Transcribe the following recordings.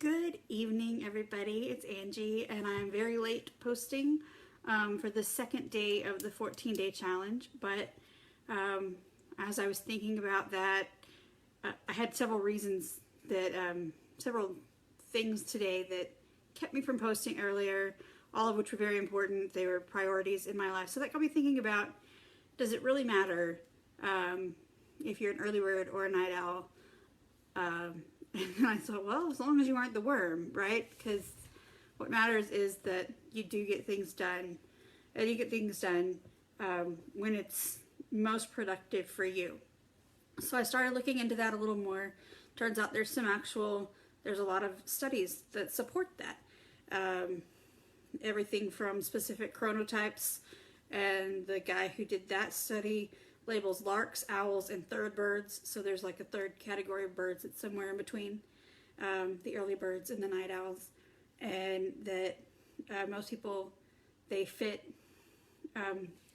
Good evening, everybody. It's Angie, and I'm very late posting for the second day of the 14-day challenge. But as I was thinking about that, I had several reasons that, several things today that kept me from posting earlier, all of which were very important. They were priorities in my life. So that got me thinking about, does it really matter if you're an early bird or a night owl? And I thought, well, as long as you aren't the worm, right? Because what matters is that you do get things done, and you get things done when it's most productive for you. So I started looking into that a little more. Turns out there's a lot of studies that support that. Everything from specific chronotypes, and the guy who did that study labels larks, owls, and third birds. So there's like a third category of birds that's somewhere in between the early birds and the night owls. And that most people, they fit,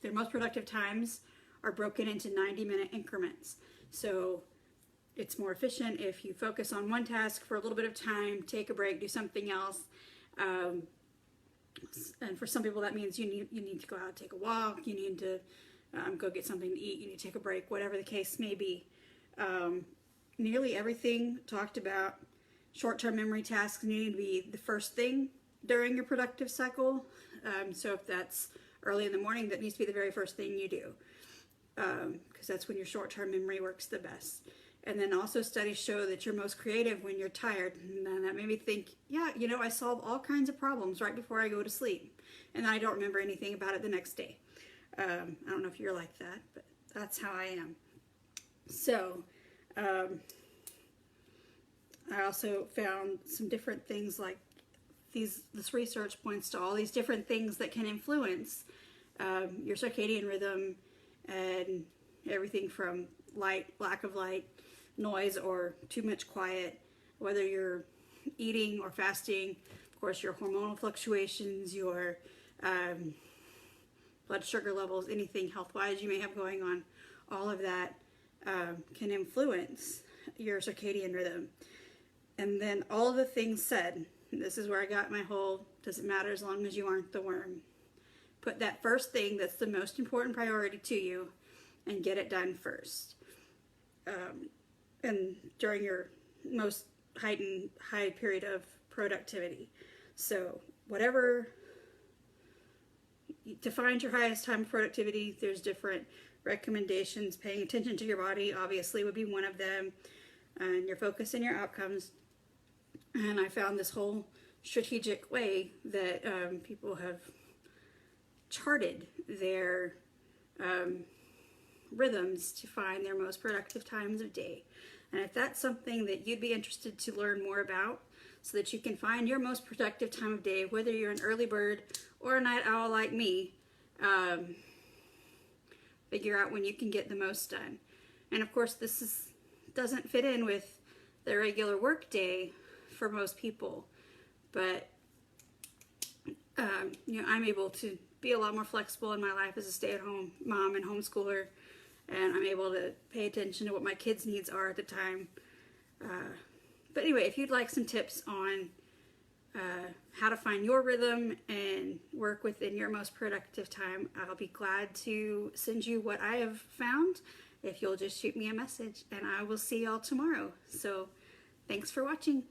their most productive times are broken into 90-minute increments. So it's more efficient if you focus on one task for a little bit of time, take a break, do something else. And for some people that means you need to go out and take a walk, you need to go get something to eat, you need to take a break, whatever the case may be. Nearly everything talked about short-term memory tasks needing to be the first thing during your productive cycle. So if that's early in the morning, that needs to be the very first thing you do, because that's when your short-term memory works the best. And then also studies show that you're most creative when you're tired. And that made me think, yeah, I solve all kinds of problems right before I go to sleep, and I don't remember anything about it the next day. I don't know if you're like that, but that's how I am. So I also found some different things, like this research points to all these different things that can influence your circadian rhythm, and everything from light, lack of light, noise, or too much quiet, whether you're eating or fasting, of course your hormonal fluctuations, your blood sugar levels, anything health-wise you may have going on, all of that can influence your circadian rhythm. And then all of the things said, this is where I got my whole, does it matter as long as you aren't the worm. Put that first thing that's the most important priority to you and get it done first. And during your most heightened high period of productivity. So whatever, to find your highest time of productivity, there's different recommendations. Paying attention to your body obviously would be one of them, and your focus and your outcomes. And I found this whole strategic way that people have charted their rhythms to find their most productive times of day. And if that's something that you'd be interested to learn more about, so that you can find your most productive time of day, whether you're an early bird or a night owl like me, figure out when you can get the most done. And of course, this doesn't fit in with the regular work day for most people, but I'm able to be a lot more flexible in my life as a stay-at-home mom and homeschooler, and I'm able to pay attention to what my kids' needs are at the time. But anyway, if you'd like some tips on how to find your rhythm and work within your most productive time, I'll be glad to send you what I have found if you'll just shoot me a message, and I will see y'all tomorrow. So thanks for watching.